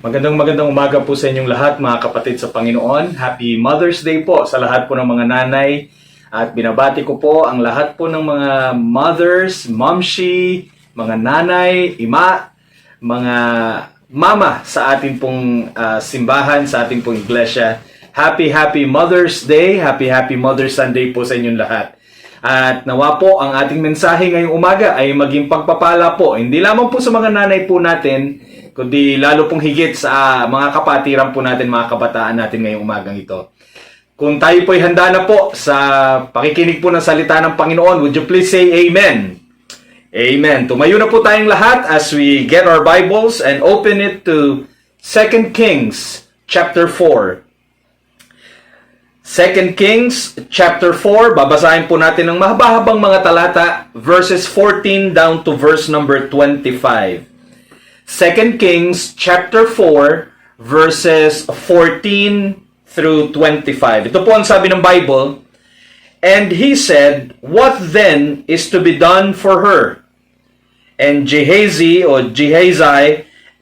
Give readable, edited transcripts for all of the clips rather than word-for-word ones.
Magandang umaga po sa inyong lahat mga kapatid sa Panginoon. Happy Mother's Day po sa lahat po ng mga nanay. At binabati ko po ang lahat po ng mga mothers, momshi, mga nanay, ima, mga mama sa ating pong simbahan, sa ating pong iglesia. Happy Mother's Day, Happy Mother's Sunday po sa inyong lahat. At nawa po ang ating mensahe ngayong umaga ay maging pagpapala po, hindi lamang po sa mga nanay po natin, kundi lalo pong higit sa mga kapatiran po natin, mga kabataan natin ngayong umagang ito. Kung tayo po'y handa na po sa pakikinig po ng salita ng Panginoon, would you please say Amen? Amen. Tumayo na po tayong lahat as we get our Bibles and open it to 2 Kings chapter 4. 2 Kings chapter 4, babasahin po natin ng mahaba-habang mga talata, verses 14 down to verse number 25. 2 Kings chapter 4, verses 14 through 25. Ito po ang sabi ng Bible. And he said, "What then is to be done for her?" And Gehazi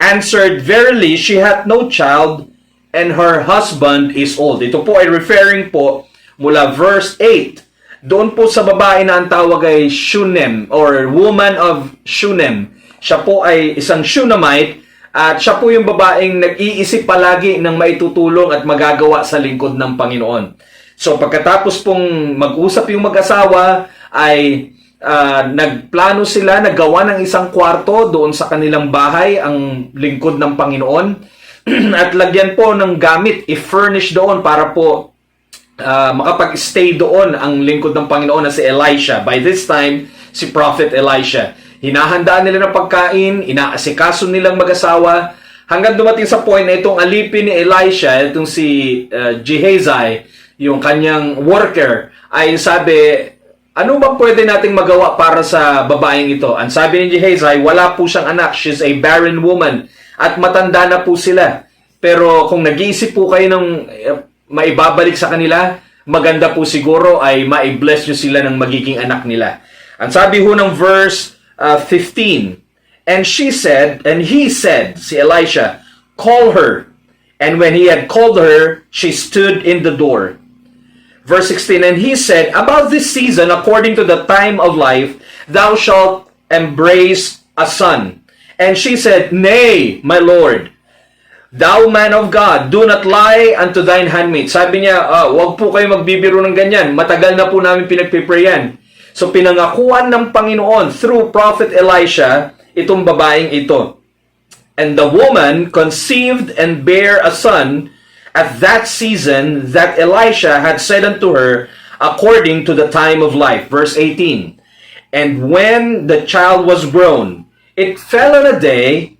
answered, "Verily, she hath no child, and her husband is old." Ito po ay referring po mula verse 8. Doon po sa babae na ang tawag ay Shunem or woman of Shunem. Siya po ay isang Shunammite at siya po yung babaeng nag-iisip palagi ng maitutulong at magagawa sa lingkod ng Panginoon. So pagkatapos pong mag-usap yung mag-asawa ay nagplano sila, naggawa ng isang kwarto doon sa kanilang bahay, ang lingkod ng Panginoon. At lagyan po ng gamit, i-furnish doon para po makapag-stay doon ang lingkod ng Panginoon na si Elisha. By this time, si Prophet Elisha. Hinahandaan nila ng pagkain, inaasikaso nilang mag-asawa, hanggang dumating sa point na itong alipin ni Elisha, itong si Gehazi, yung kanyang worker, ay sabi, ano ba pwede nating magawa para sa babaeng ito? Ang sabi ni Gehazi, wala po siyang anak, she's a barren woman, at matanda na po sila. Pero kung nag-iisip po kayo ng maibabalik sa kanila, maganda po siguro ay ma-bless nyo sila ng magiging anak nila. Ang sabi ho ng verse 15, and he said, si Elisha, call her. And when he had called her, she stood in the door. Verse 16, and he said, about this season, according to the time of life, thou shalt embrace a son. And she said, nay, my Lord, thou man of God, do not lie unto thine handmaid. Sabi niya, wag po kayo magbibiro ng ganyan. Matagal na po namin pinagpiprayan. So pinangakuan ng Panginoon through Prophet Elisha itong babaeng ito. And the woman conceived and bare a son at that season that Elisha had said unto her, according to the time of life. Verse 18. And when the child was grown, it fell on a day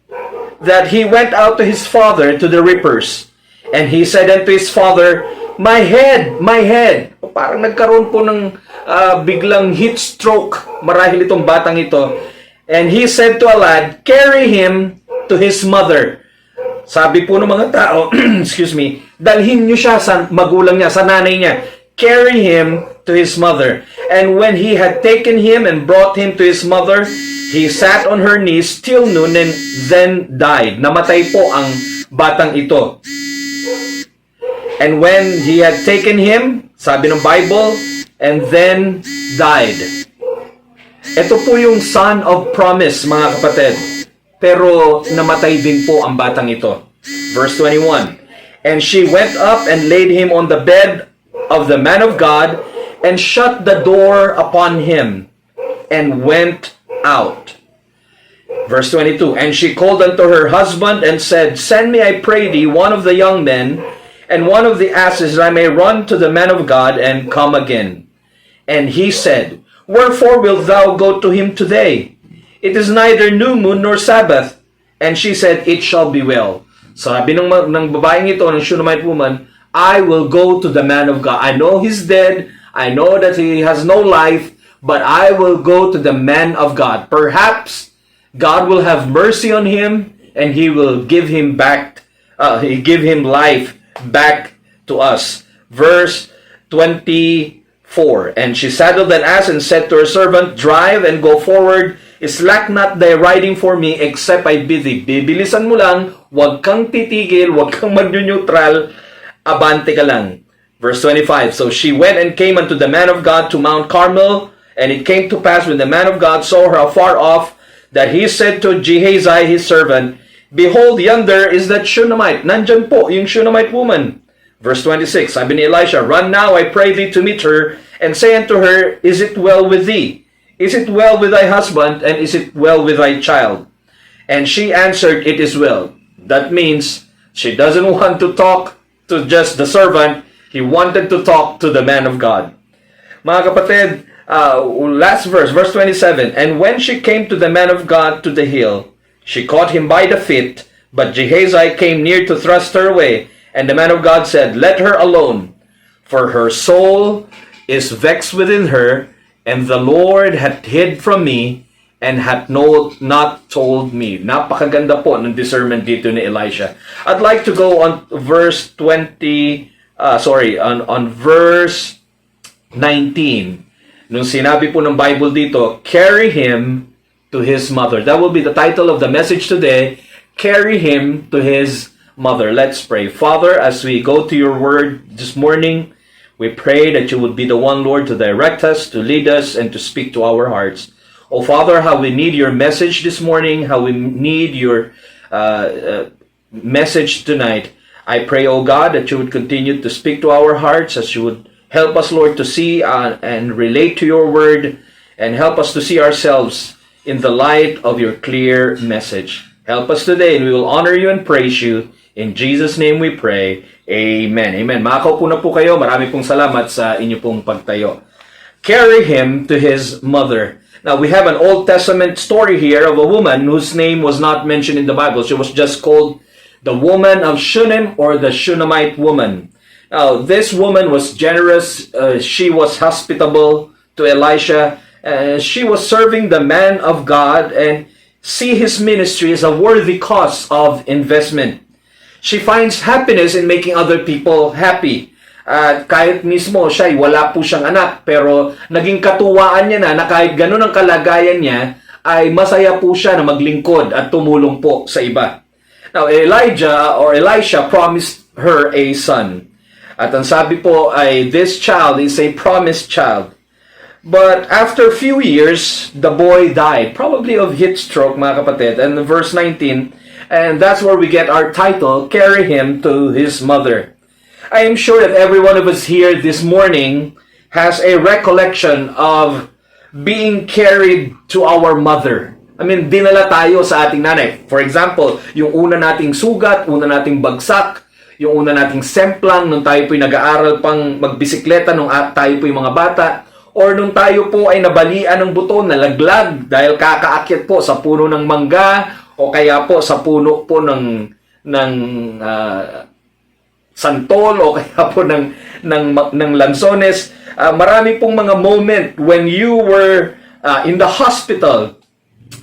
that he went out to his father to the reapers. And he said unto his father, my head, my head. Parang nagkaroon po ng biglang heat stroke marahil itong batang ito. And he said to a lad, carry him to his mother. Sabi po ng mga tao, excuse me, dalhin niyo siya sa magulang niya, sa nanay niya. Carry him to his mother. And when he had taken him and brought him to his mother, he sat on her knees till noon and then died. Namatay po ang batang ito. And when he had taken him, sabi ng Bible, and then died. Ito po yung son of promise, mga kapatid. Pero namatay din po ang batang ito. Verse 21. And she went up and laid him on the bed of the man of God and shut the door upon him and went out. Verse 22. And she called unto her husband and said, send me, I pray thee, one of the young men and one of the asses, that I may run to the man of God and come again. And he said, wherefore wilt thou go to him today? It is neither new moon nor Sabbath. And she said, it shall be well. Sabi ng babaeng ito, ng Shunammite woman, I will go to the man of God. I know he's dead. I know that he has no life. But I will go to the man of God. Perhaps God will have mercy on him and he will give him back, give him life back to us. Verse 24. And she saddled an ass and said to her servant, drive and go forward Slack not thy riding for me, except I bid thee. Bibilisan mo lang, huwag kang titigil, huwag kang mag-neutral, abante ka lang. Verse 25, so she went and came unto the man of God to Mount Carmel, and it came to pass when the man of God saw her afar off, that he said to Gehazi his servant, Behold, yonder is that Shunammite. Nandyan po yung Shunammite woman. Verse 26, sabi ni Elisha, Run now, I pray thee, to meet her, and say unto her, Is it well with thee? Is it well with thy husband, and is it well with thy child? And she answered, It is well. That means she doesn't want to talk to just the servant. He wanted to talk to the man of God. Mga kapatid, last verse 27. And when she came to the man of God to the hill, she caught him by the feet, but Gehazi came near to thrust her away. And the man of God said, Let her alone, for her soul is vexed within her, and the Lord hath hid from me, and hath not told me. Napakaganda po ng discernment dito ni Elisha. I'd like to go on verse 20, on verse 19. Nung sinabi po ng Bible dito, carry him to his mother. That will be the title of the message today, carry him to his mother. Let's pray. Father, as we go to your word this morning, we pray that you would be the one, Lord, to direct us, to lead us, and to speak to our hearts. Oh, Father, how we need your message this morning, how we need your message tonight. I pray, oh God, that you would continue to speak to our hearts, as you would help us, Lord, to see and relate to your word, and help us to see ourselves in the light of your clear message. Help us today, and we will honor you and praise you. In Jesus' name we pray. Amen. Amen. Makakaupo na po kayo. Marami pong salamat sa inyo pong pagtayo. Carry him to his mother. Now, we have an Old Testament story here of a woman whose name was not mentioned in the Bible. She was just called the woman of Shunem, or the Shunammite woman. Now, this woman was generous. She was hospitable to Elisha. She was serving the man of God and see his ministry as a worthy cause of investment. She finds happiness in making other people happy. Kahit mismo siya, wala po siyang anak, pero naging katuwaan niya na kahit ganun ang kalagayan niya, ay masaya po siya na maglingkod at tumulong po sa iba. Now, Elisha promised her a son. At ang sabi po ay, this child is a promised child. But after a few years, the boy died, probably of heat stroke, mga kapatid. And verse 19, and that's where we get our title, Carry Him to His Mother. I am sure that every one of us here this morning has a recollection of being carried to our mother. I mean, dinala tayo sa ating nanay. For example, yung una nating sugat, una nating bagsak, yung una nating semplang nung tayo po'y nag-aaral pang magbisikleta nung tayo po'y mga bata, or nung tayo po ay nabalian ng buto, nalaglag dahil kakaakyat po sa puno ng mangga, o kaya po sa puno po ng santol, o kaya po ng lansones. Marami pong mga moment when you were in the hospital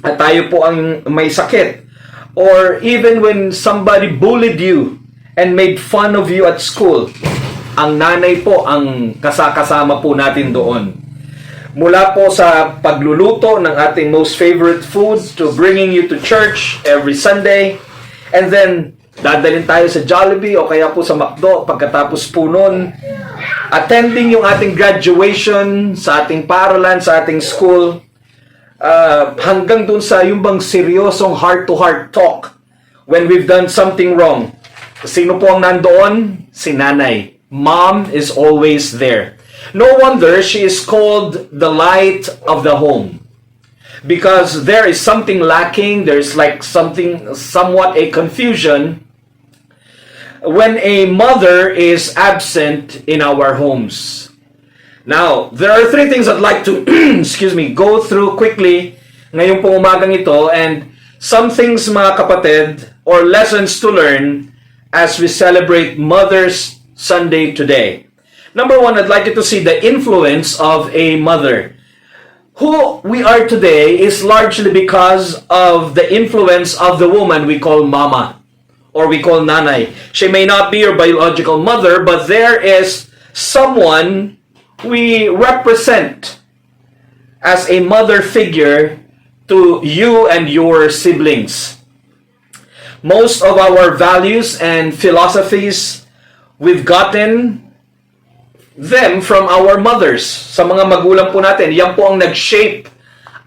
at tayo po ang may sakit, or even when somebody bullied you and made fun of you at school. Ang nanay po ang kasama po natin doon. Mula po sa pagluluto ng ating most favorite food to bringing you to church every Sunday. And then, dadalhin tayo sa Jollibee o kaya po sa McDo pagkatapos po nun. Attending yung ating graduation sa ating paralan, sa ating school. Hanggang dun sa yung bang seryosong heart-to-heart talk when we've done something wrong. Sino po ang nandoon? Si nanay. Mom is always there. No wonder she is called the light of the home. Because there is something lacking, there's like somewhat a confusion when a mother is absent in our homes. Now, there are three things I'd like to go through quickly ngayong pong umagang ito, and some things, mga kapatid, or lessons to learn as we celebrate Mother's Sunday today. Number one, I'd like you to see the influence of a mother. Who we are today is largely because of the influence of the woman we call mama, or we call nanay. She may not be your biological mother, but there is someone we represent as a mother figure to you and your siblings. Most of our values and philosophies, we've gotten them from our mothers. Sa mga magulang po natin, yan po ang nag-shape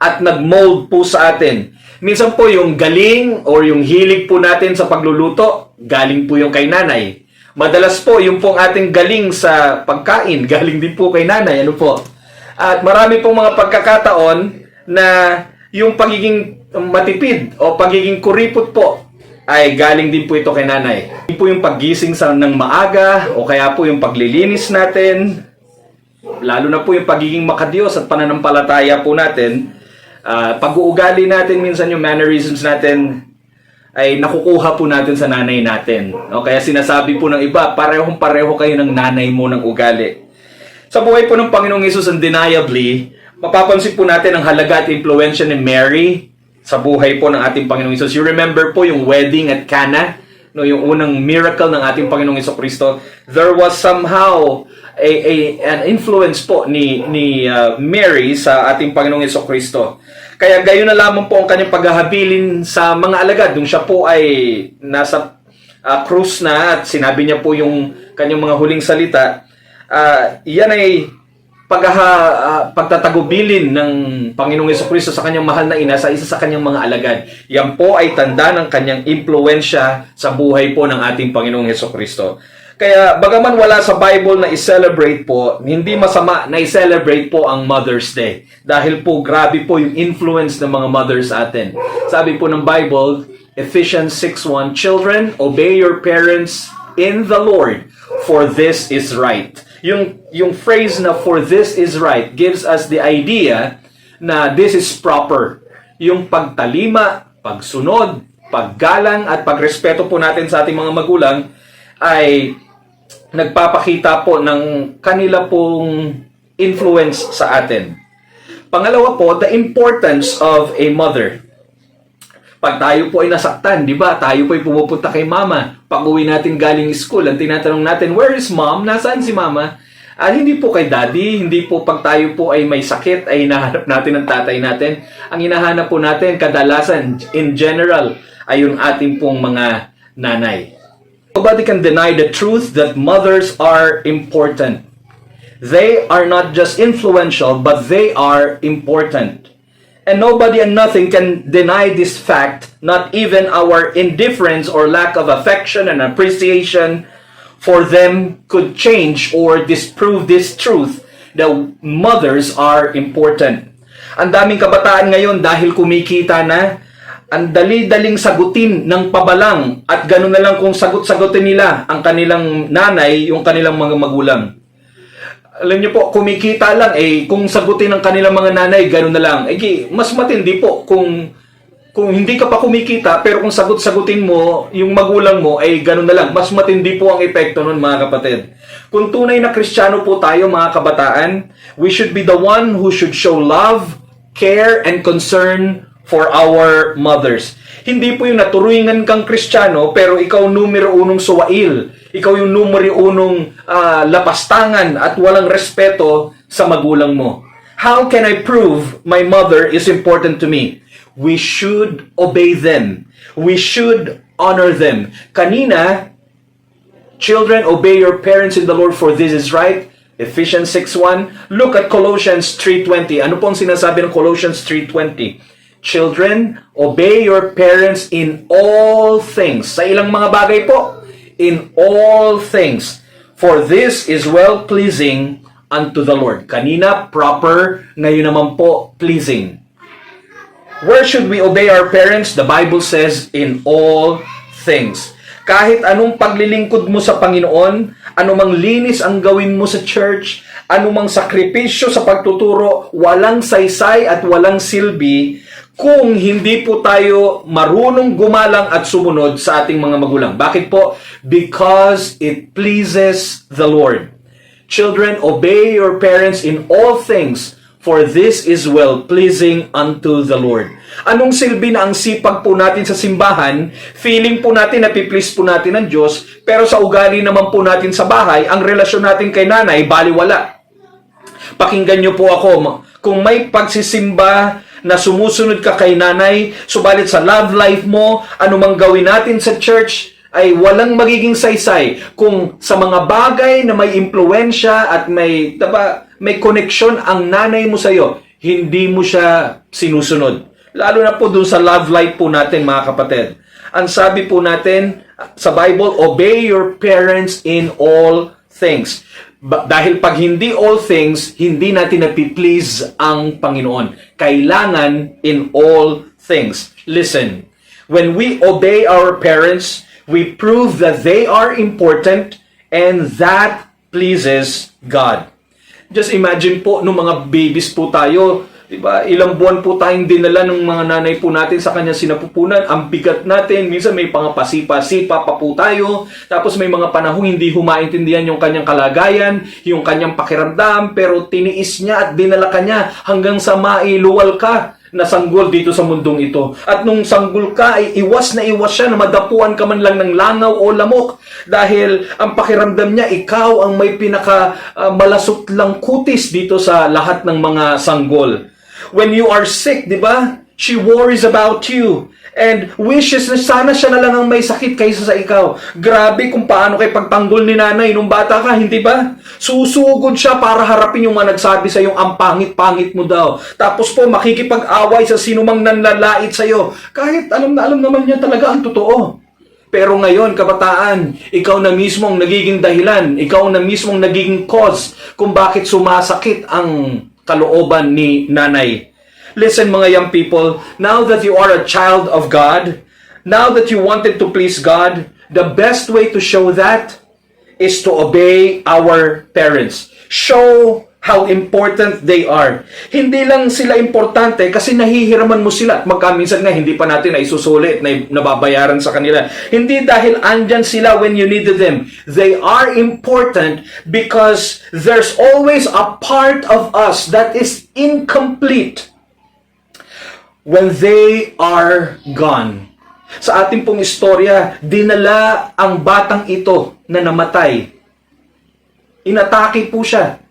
at nag-mold po sa atin. Minsan po yung galing or yung hilig po natin sa pagluluto, galing po yung kay nanay. Madalas po yung pong ating galing sa pagkain, galing din po kay nanay. Ano po? At marami pong mga pagkakataon na yung pagiging matipid o pagiging kuripot po ay galing din po ito kay nanay. Hindi po yung paggising ng maaga o kaya po yung paglilinis natin, lalo na po yung pagiging makadiyos at pananampalataya po natin. Pag-uugali natin, minsan yung mannerisms natin ay nakukuha po natin sa nanay natin. O, kaya sinasabi po ng iba, parehong-pareho kayo ng nanay mo ng ugali. Sa buhay po ng Panginoong Hesus, undeniably, mapapansin po natin ang halaga at impluensya ni Mary sa buhay po ng ating Panginoong Hesus. You remember po yung wedding at Cana, no, yung unang miracle ng ating Panginoong Hesukristo. There was somehow an influence po ni Mary sa ating Panginoong Hesukristo. Kaya gayon na lamang po ang kanyang paghahabilin sa mga alagad. Nung siya po ay nasa krus na at sinabi niya po yung kanyang mga huling salita, yan ay pagtatagubilin ng Panginoong Hesukristo sa kanyang mahal na ina sa isa sa kanyang mga alagad. Yan po ay tanda ng kanyang impluensya sa buhay po ng ating Panginoong Hesukristo. Kaya bagaman wala sa Bible na i-celebrate po, hindi masama na i-celebrate po ang Mother's Day. Dahil po grabe po yung influence ng mga mothers sa atin. Sabi po ng Bible, Ephesians 6:1, "Children, obey your parents in the Lord, for this is right." Yung phrase na "for this is right" gives us the idea na this is proper. Yung pagtalima, pagsunod, paggalang at pagrespeto po natin sa ating mga magulang ay nagpapakita po ng kanila pong influence sa atin. Pangalawa po, the importance of a mother. Pag tayo po ay nasaktan, di ba? Tayo po ay pumupunta kay mama. Pag uwi natin galing school, ang tinatanong natin, where is mom? Nasaan si mama? Hindi po kay daddy, hindi po pag tayo po ay may sakit, ay hinahanap natin ang tatay natin. Ang hinahanap po natin, kadalasan, in general, ay yung ating pong mga nanay. Nobody can deny the truth that mothers are important. They are not just influential, but they are important. And nobody and nothing can deny this fact, not even our indifference or lack of affection and appreciation for them could change or disprove this truth that mothers are important. Ang daming kabataan ngayon dahil kumikita na, ang dali-daling sagutin ng pabalang at gano'n na lang kung sagot-sagutin nila ang kanilang nanay, yung kanilang mga magulang. Alam niyo po, kumikita lang, kung sagutin ng kanilang mga nanay, gano'n na lang. Mas matindi po kung hindi ka pa kumikita, pero kung sagot-sagutin mo, yung magulang mo, gano'n na lang. Mas matindi po ang epekto nun, mga kapatid. Kung tunay na Kristiyano po tayo, mga kabataan, we should be the one who should show love, care, and concern for our mothers. Hindi po yung naturuingan kang Kristiyano, pero ikaw numero unong suwail. Ikaw yung numero unong lapastangan at walang respeto sa magulang mo. How can I prove my mother is important to me? We should obey them. We should honor them. Kanina, children, obey your parents in the Lord, for this is right. Ephesians 6:1. Look at Colossians 3:20. Ano pong sinasabi ng Colossians 3:20? Children, obey your parents in all things. Sa ilang mga bagay po, in all things. For this is well-pleasing unto the Lord. Kanina, proper. Ngayon naman po, pleasing. Where should we obey our parents? The Bible says, in all things. Kahit anong paglilingkod mo sa Panginoon, anumang linis ang gawin mo sa church, anumang sakripisyo sa pagtuturo, walang saysay at walang silbi kung hindi po tayo marunong gumalang at sumunod sa ating mga magulang. Bakit po? Because it pleases the Lord. Children, obey your parents in all things, for this is well-pleasing unto the Lord. Anong silbi na ang sipag po natin sa simbahan? Feeling po natin, napiplease po natin ng Diyos, pero sa ugali naman po natin sa bahay, ang relasyon natin kay nanay, baliwala. Pakinggan niyo po ako, kung may pagsisimba na sumusunod ka kay nanay, subalit sa love life mo, anumang gawin natin sa church, ay walang magiging saysay kung sa mga bagay na may impluensya at may koneksyon ang nanay mo sa'yo, hindi mo siya sinusunod. Lalo na po dun sa love life po natin, mga kapatid. Ang sabi po natin sa Bible, obey your parents in all things. Dahil pag hindi all things, hindi natin napiplease ang Panginoon. Kailangan in all things. Listen, when we obey our parents, we prove that they are important and that pleases God. Just imagine po, nung mga babies po tayo, diba, ilang buwan po tayong dinala ng mga nanay po natin sa kanyang sinapupunan. Ang bigat natin, minsan may pangapasipa-sipa pa po tayo. Tapos may mga panahong hindi humaintindihan yung kanyang kalagayan, yung kanyang pakiramdam, pero tiniis niya at dinala ka niya hanggang sa mailuwal ka na sanggol dito sa mundong ito. At nung sanggol ka, ay iwas na iwas siya na madapuan ka man lang ng langaw o lamok. Dahil ang pakiramdam niya, ikaw ang may pinaka malasot lang kutis dito sa lahat ng mga sanggol. When you are sick, di ba? She worries about you and wishes na sana siya na lang ang may sakit kaysa sa ikaw. Grabe kung paano kay pagtanggol ni nanay nung bata ka, hindi ba? Susugod siya para harapin yung mga nagsabi sa yung ang pangit-pangit mo daw. Tapos po makikipag-away sa sinumang nanlalait sa iyo. Kahit alam na alam naman niya talaga ang totoo. Pero ngayon, kabataan, ikaw na mismo ang nagiging dahilan, ikaw na mismo ang nagiging cause kung bakit sumasakit ang kalooban ni nanay. Listen, mga young people, now that you are a child of God, now that you wanted to please God, the best way to show that is to obey our parents. Show how important they are. Hindi lang sila importante kasi nahihiraman mo sila. Magkaminsan nga hindi pa natin ay susulit na nababayaran sa kanila. Hindi dahil andyan sila when you needed them. They are important because there's always a part of us that is incomplete when they are gone. Sa ating pong istorya, dinala ang batang ito na namatay. Inatake po siya.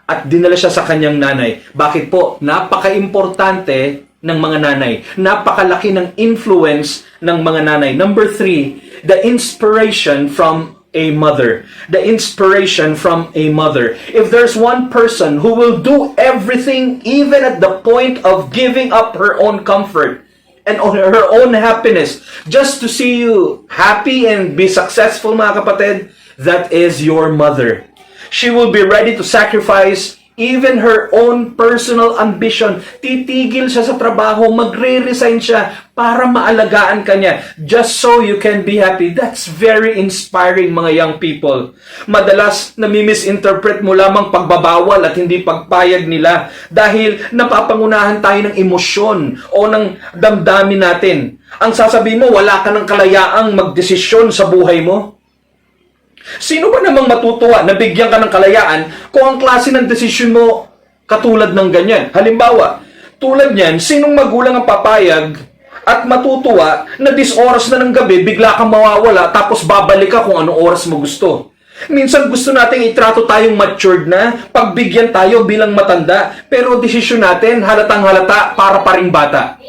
At dinala siya sa kanyang nanay. Bakit po? Napaka-importante ng mga nanay. Napakalaki ng influence ng mga nanay. Number 3, the inspiration from a mother. The inspiration from a mother. If there's one person who will do everything, even at the point of giving up her own comfort and on her own happiness, just to see you happy and be successful, mga kapatid, that is your mother. She will be ready to sacrifice even her own personal ambition. Titigil siya sa trabaho, magre-resign siya para maalagaan ka niya, just so you can be happy. That's very inspiring, mga young people. Madalas, nami-misinterpret mo lamang pagbabawal at hindi pagpayag nila dahil napapangunahan tayo ng emosyon o ng damdamin natin. Ang sasabihin mo, wala ka ng kalayaang magdesisyon sa buhay mo. Sino ba namang matutuwa na bigyan ka ng kalayaan kung ang klase ng desisyon mo katulad ng ganyan? Halimbawa, tulad niyan, sinong magulang ang papayag at matutuwa na 10 oras na ng gabi, bigla kang mawawala tapos babalik ka kung anong oras mo gusto? Minsan gusto nating itrato tayong matured na, pagbigyan tayo bilang matanda, pero desisyon natin halatang halata para pa ring bata.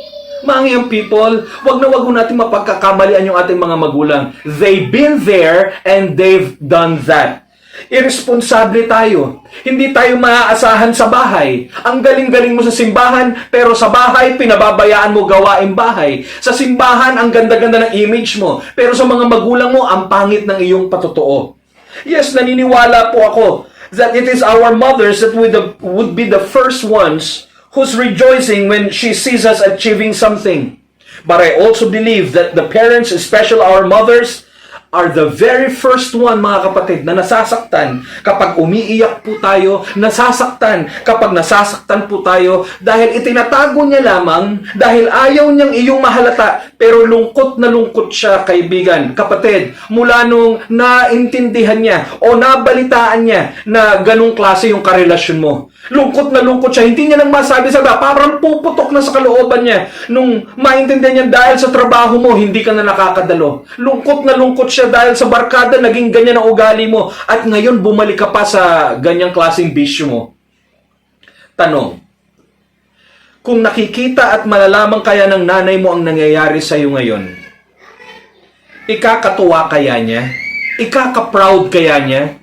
Mga young people, wag na wag natin mapagkakamalian yung ating mga magulang. They've been there and they've done that. Irresponsable tayo. Hindi tayo maaasahan sa bahay. Ang galing-galing mo sa simbahan, pero sa bahay, pinababayaan mo gawaing bahay. Sa simbahan, ang ganda-ganda ng image mo, pero sa mga magulang mo, ang pangit ng iyong patotoo. Yes, naniniwala po ako that it is our mothers that would be the first ones who's rejoicing when she sees us achieving something. But I also believe that the parents, especially our mothers, are the very first one, mga kapatid, na nasasaktan kapag umiiyak po tayo, nasasaktan kapag nasasaktan po tayo, dahil itinatago niya lamang, dahil ayaw niyang iyong mahalata, pero lungkot na lungkot siya, kaibigan. Kapatid, mula nung naintindihan niya o nabalitaan niya na ganong klase yung karelasyon mo, lungkot na lungkot siya, hindi niya nang masabi sa parang puputok na sa kalooban niya nung maintindihan niya dahil sa trabaho mo, hindi ka na nakakadalo. Lungkot na lungkot siya dahil sa barkada, naging ganyan ang ugali mo. At ngayon, bumalik ka pa sa ganyang klaseng bisyo mo. Tanong, Kung nakikita at malalaman kaya ng nanay mo ang nangyayari sa iyo ngayon, ikakatuwa kaya niya? Ikaka-proud kaya niya?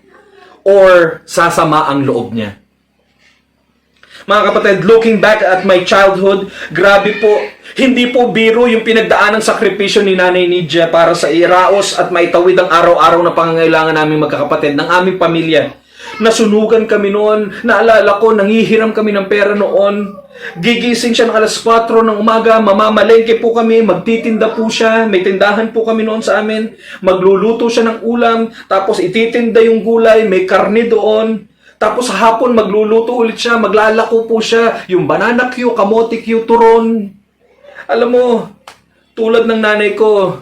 Or sasama ang loob niya? Mga kapatid, looking back at my childhood, grabe po, hindi po biro yung pinagdaan ng sakripisyo ni Nanay Nidia para sa iraos at maitawid ang araw-araw na pangangailangan naming magkakapatid ng aming pamilya. Nasunugan kami noon, naalala ko, nangihiram kami ng pera noon. Gigising siya ng alas 4 ng umaga, mamamalengke po kami, magtitinda po siya, may tindahan po kami noon sa amin, magluluto siya ng ulam, tapos ititinda yung gulay, may karne doon. Tapos sa hapon, magluluto ulit siya, maglalako po siya, yung banana Q, kamote Q, turon. Alam mo, tulad ng nanay ko,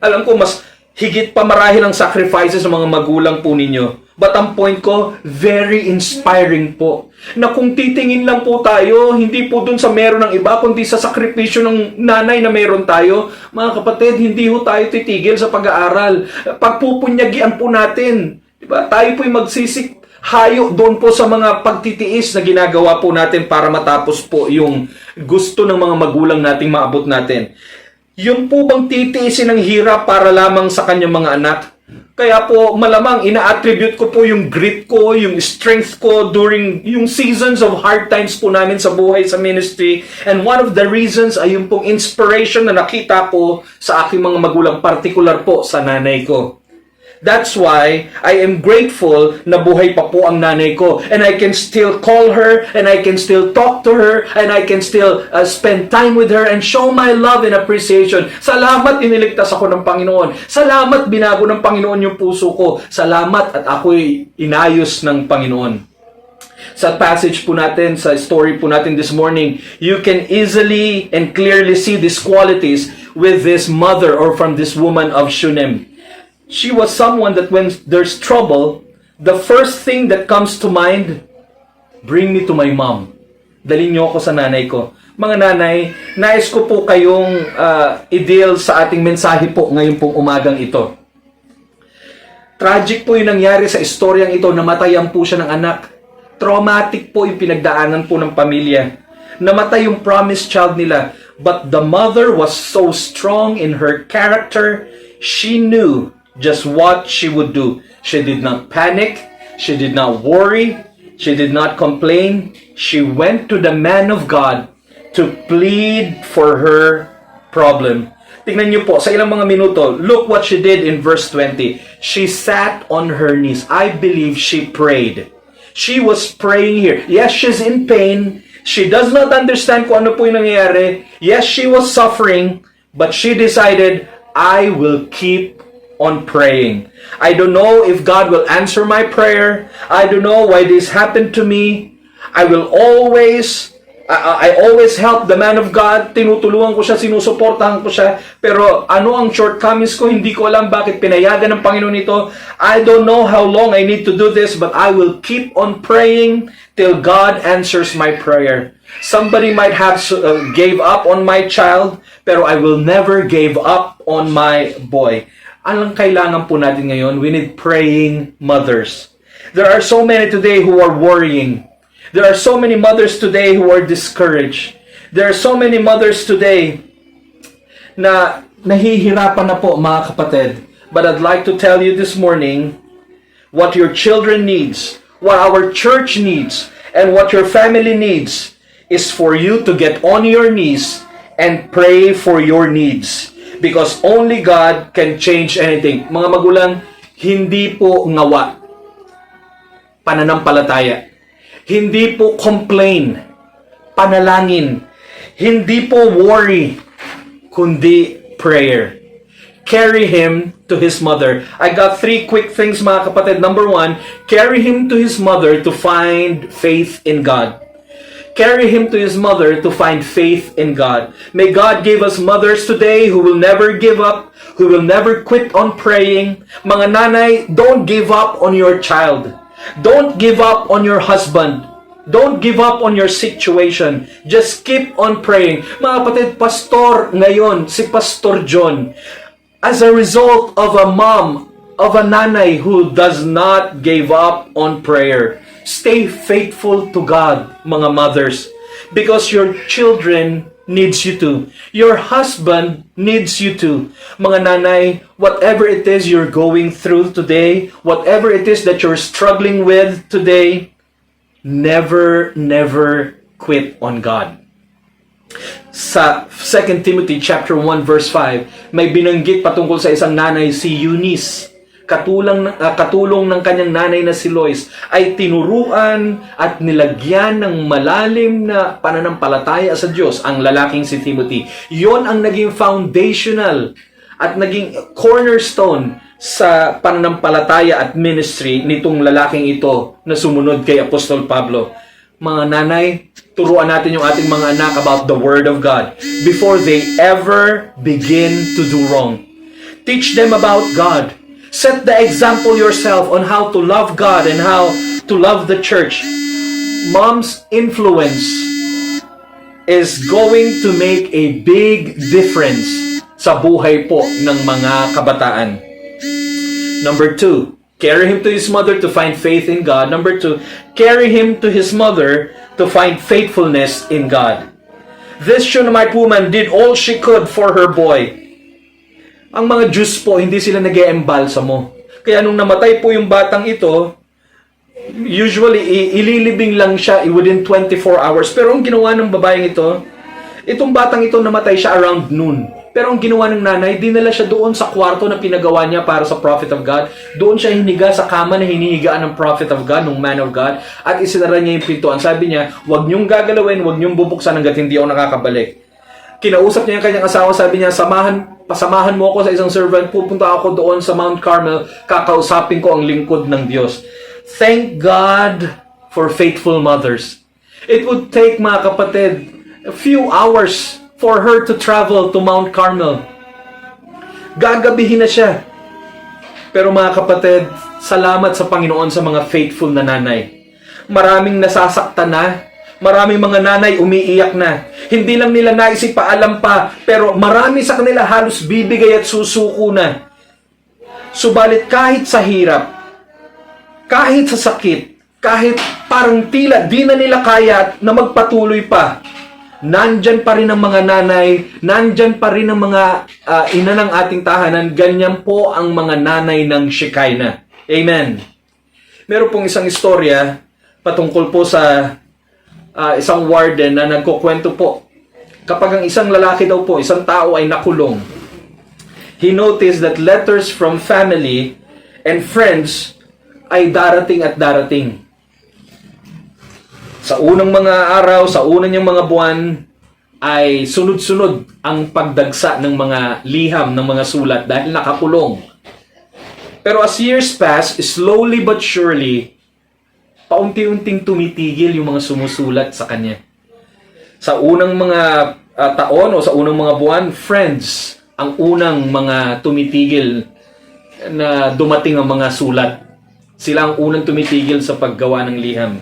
alam ko, mas higit pa marahil ang sacrifices ng mga magulang po ninyo. But ang point ko, very inspiring po. Na kung titingin lang po tayo, hindi po dun sa meron ng iba, kundi sa sakripisyo ng nanay na meron tayo, mga kapatid, hindi ho tayo titigil sa pag-aaral. Pagpupunyagian po natin. Diba? Tayo po'y magsisik hayo doon po sa mga pagtitiis na ginagawa po natin para matapos po yung gusto ng mga magulang nating maabot natin. Yung po bang titiisin ng hirap para lamang sa kanyang mga anak? Kaya po malamang ina-attribute ko po yung grit ko, yung strength ko during yung seasons of hard times po namin sa buhay sa ministry. And one of the reasons ay yung pong inspiration na nakita ko sa aking mga magulang, particular po sa nanay ko. That's why I am grateful na buhay pa po ang nanay ko. And I can still call her, and I can still talk to her, and I can still spend time with her and show my love and appreciation. Salamat iniligtas ako ng Panginoon. Salamat binago ng Panginoon yung puso ko. Salamat at ako'y inayos ng Panginoon. Sa passage po natin, sa story po natin this morning, you can easily and clearly see these qualities with this mother or from this woman of Shunem. She was someone that when there's trouble, the first thing that comes to mind, bring me to my mom. Dalhin niyo ako sa nanay ko. Mga nanay, nais ko po kayong i-deal sa ating mensahe po ngayon pong umagang ito. Tragic po yung nangyari sa istoryang ito, namatayan po siya ng anak. Traumatic po yung pinagdaanan po ng pamilya. Namatay yung promised child nila. But the mother was so strong in her character, she knew just what she would do. She did not panic. She did not worry. She did not complain. She went to the man of God to plead for her problem. Tingnan niyo po, sa ilang mga minuto, look what she did in verse 20. She sat on her knees. I believe she prayed. She was praying here. Yes, she's in pain. She does not understand kung ano po yung nangyayari. Yes, she was suffering. But she decided, I will keep on praying. I don't know if God will answer my prayer. I don't know why this happened to me. I always help the man of God. Tinutulungan ko siya, sinusuportahan ko siya. Pero ano ang shortcomings ko? Hindi ko alam bakit pinayagan ng Panginoon ito. I don't know how long I need to do this, but I will keep on praying till God answers my prayer. Somebody might have gave up on my child, pero I will never give up on my boy. Anong kailangan po natin ngayon? We need praying mothers. There are so many today who are worrying. There are so many mothers today who are discouraged. There are so many mothers today na nahihirapan na po, mga kapatid. But I'd like to tell you this morning what your children needs, what our church needs, and what your family needs is for you to get on your knees and pray for your needs. Because only God can change anything. Mga magulang, hindi po ngawa. Pananampalataya. Hindi po complain. Panalangin. Hindi po worry. Kundi prayer. Carry him to his mother. I got 3 quick things, mga kapatid. Number 1, carry him to his mother to find faith in God. Carry him to his mother to find faith in God. May God give us mothers today who will never give up, who will never quit on praying. Mga nanay, don't give up on your child. Don't give up on your husband. Don't give up on your situation. Just keep on praying. Mga kapatid, pastor ngayon, si Pastor John, as a result of a mom, of a nanay who does not give up on prayer. Stay faithful to God, mga mothers. Because your children needs you to. Your husband needs you to. Mga nanay, whatever it is you're going through today, whatever it is that you're struggling with today, never quit on God. Sa 2 Timothy chapter 1 verse 5, may binanggit patungkol sa isang nanay, si Eunice. Katulong ng kanyang nanay na si Lois ay tinuruan at nilagyan ng malalim na pananampalataya sa Diyos ang lalaking si Timothy. Yon ang naging foundational at naging cornerstone sa pananampalataya at ministry nitong lalaking ito na sumunod kay Apostol Pablo. Mga nanay, turuan natin yung ating mga anak about the Word of God before they ever begin to do wrong. Teach them about God. Set the example yourself on how to love God and how to love the church. Mom's influence is going to make a big difference sa buhay po ng mga kabataan. Number 2, carry him to his mother to find faith in God. Number 2, carry him to his mother to find faithfulness in God. This Shunammite woman did all she could for her boy. Ang mga Jews po, hindi sila nag-e-embalsamo. Kaya nung namatay po yung batang ito, usually, ililibing lang siya within 24 hours. Pero ang ginawa ng babaeng ito, itong batang ito namatay siya around noon. Pero ang ginawa ng nanay, dinala siya doon sa kwarto na pinagawa niya para sa prophet of God. Doon siya hiniga sa kama na hinihigaan ng prophet of God, ng man of God. At isinara niya yung pintuan. Sabi niya, huwag niyong gagalawin, huwag niyong bubuksan hanggat hindi ako nakakabalik. Kinausap niya yung kanyang asawa, sabi niya, pasamahan mo ako sa isang servant, pupunta ako doon sa Mount Carmel, kakausapin ko ang lingkod ng Diyos. Thank God for faithful mothers. It would take, mga kapatid, a few hours for her to travel to Mount Carmel. Gagabihin na siya. Pero mga kapatid, salamat sa Panginoon sa mga faithful na nanay. Maraming nasasaktan na, maraming mga nanay umiiyak na. Hindi lang nila naisip paalam pa, pero marami sa kanila halos bibigay at susuko na. Subalit kahit sa hirap, kahit sa sakit, kahit parang tila di na nila kaya na magpatuloy pa, nandyan pa rin ang mga nanay, nandyan pa rin ang mga ina ng ating tahanan. Ganyan po ang mga nanay ng Shekinah. Amen. Meron pong isang istorya patungkol po sa isang warden na nagkukwento po. Kapag ang isang lalaki daw po, isang tao ay nakulong, he noticed that letters from family and friends ay darating at darating. Sa unang mga araw, sa unang niyang mga buwan, ay sunod-sunod ang pagdagsa ng mga liham, ng mga sulat dahil nakakulong. Pero as years pass, slowly but surely, paunti-unting tumitigil yung mga sumusulat sa kanya. Sa unang mga taon o sa unang mga buwan, friends ang unang mga tumitigil na dumating ang mga sulat. Sila ang unang tumitigil sa paggawa ng liham.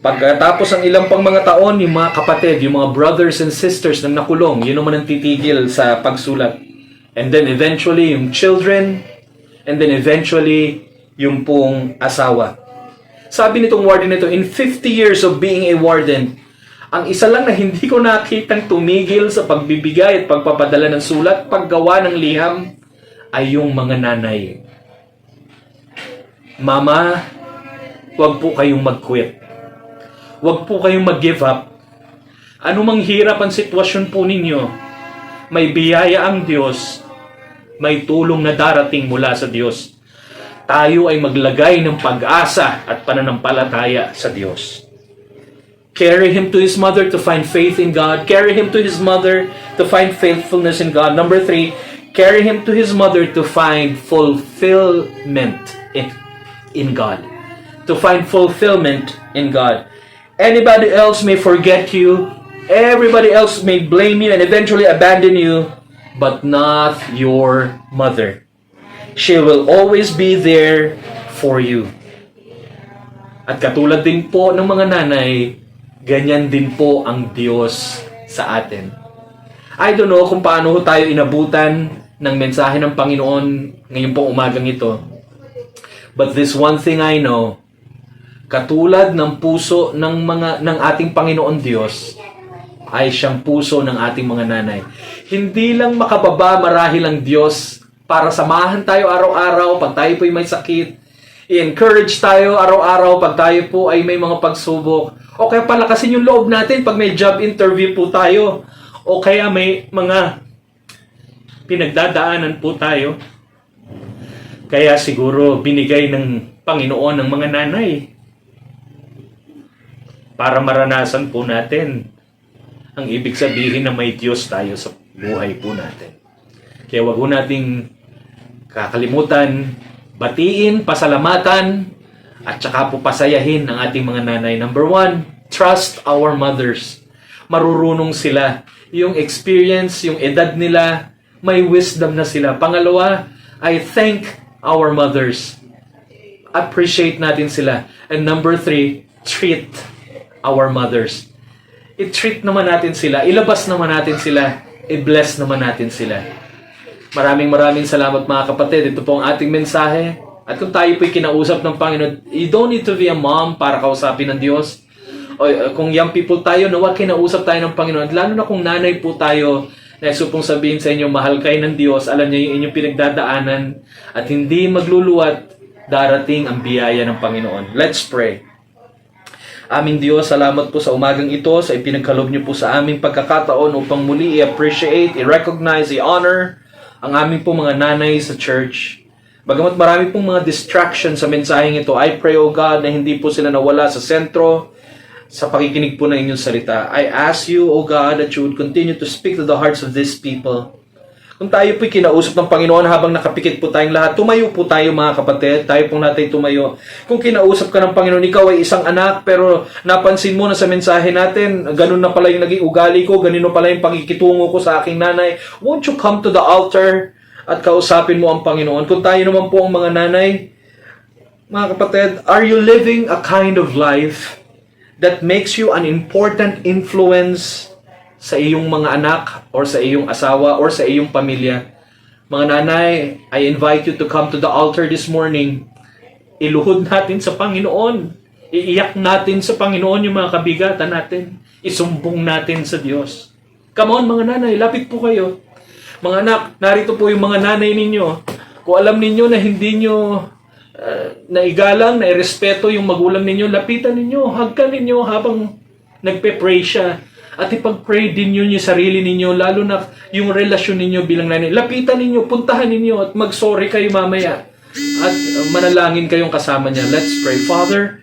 Pagkatapos ng ilang pang mga taon, yung mga kapatid, yung mga brothers and sisters na nakulong, yun naman ang titigil sa pagsulat. And then eventually, yung children, and then eventually, yung pong asawa. Sabi nitong warden nito, in 50 years of being a warden, ang isa lang na hindi ko nakitang tumigil sa pagbibigay at pagpapadala ng sulat, paggawa ng liham, ay yung mga nanay. Mama, huwag po kayong mag-quit. Huwag po kayong mag-give up. Anumang hirap ang sitwasyon po ninyo, may biyaya ang Diyos, may tulong na darating mula sa Diyos. Tayo ay maglagay ng pag-asa at pananampalataya sa Diyos. Carry him to his mother to find faith in God. Carry him to his mother to find faithfulness in God. Number 3, carry him to his mother to find fulfillment in God. To find fulfillment in God. Anybody else may forget you. Everybody else may blame you and eventually abandon you. But not your mother. She will always be there for you. At katulad din po ng mga nanay, ganyan din po ang Diyos sa atin. I don't know kung paano tayo inabutan ng mensahe ng Panginoon ngayon pong umagang ito. But this one thing I know, katulad ng puso ng ating Panginoon Diyos, ay siyang puso ng ating mga nanay. Hindi lang makababa marahil ang Diyos para samahan tayo araw-araw pag tayo po'y may sakit, i-encourage tayo araw-araw pag tayo po ay may mga pagsubok, o kaya palakasin yung loob natin pag may job interview po tayo, o kaya may mga pinagdadaanan po tayo. Kaya siguro binigay ng Panginoon ng mga nanay para maranasan po natin ang ibig sabihin na may Diyos tayo sa buhay po natin. Kaya wag po nating kakalimutan, batiin, pasalamatan, at saka po pasayahin ang ating mga nanay. Number 1, trust our mothers. Marurunong sila. Yung experience, yung edad nila, may wisdom na sila. Pangalawa, I thank our mothers. Appreciate natin sila. And number 3, treat our mothers. I-treat naman natin sila, ilabas naman natin sila, i-bless naman natin sila. Maraming salamat mga kapatid. Ito po ang ating mensahe. At kung tayo po'y kinausap ng Panginoon, you don't need to be a mom para kausapin ng Diyos. O kung young people tayo, nawag kinausap tayo ng Panginoon. At lalo na kung nanay po tayo, naiso pong sabihin sa inyo, mahal kayo ng Diyos, alam niya yung inyong pinagdadaanan, at hindi magluluwat, darating ang biyaya ng Panginoon. Let's pray. Aming Diyos, salamat po sa umagang ito, sa ipinagkaloob niyo po sa aming pagkakataon upang muli i-appreciate, i-recognize, i-honor ang aming po mga nanay sa church. Bagamat marami pong mga distractions sa mensaheng ito, I pray, O God, na hindi po sila nawala sa sentro sa pakikinig po ng inyong salita. I ask you, O God, that you would continue to speak to the hearts of these people. Kung tayo po'y kinausap ng Panginoon habang nakapikit po tayong lahat, tumayo po tayo mga kapatid, tayo pong natin tumayo. Kung kinausap ka ng Panginoon, ikaw ay isang anak, pero napansin mo na sa mensahe natin, ganun na pala yung naging ugali ko, ganun na pala yung pakikitungo ko sa aking nanay. Won't you come to the altar at kausapin mo ang Panginoon? Kung tayo naman po ang mga nanay, mga kapatid, are you living a kind of life that makes you an important influence sa iyong mga anak or sa iyong asawa or sa iyong pamilya? Mga nanay, I invite you to come to the altar this morning. Iluhod natin sa Panginoon. Iiyak natin sa Panginoon yung mga kabigatan natin. Isumbong natin sa Diyos. Come on mga nanay, lapit po kayo. Mga anak, narito po yung mga nanay ninyo. Kung alam ninyo na hindi nyo naigalang, nairespeto yung magulang ninyo, lapitan ninyo, hagkan ninyo habang nagpe-pray siya. At ipag-pray din yun yung sarili ninyo, lalo na yung relasyon ninyo bilang nanay. Lapitan ninyo, puntahan ninyo at mag-sorry kayo mamaya. At manalangin kayong kasama niya. Let's pray. Father,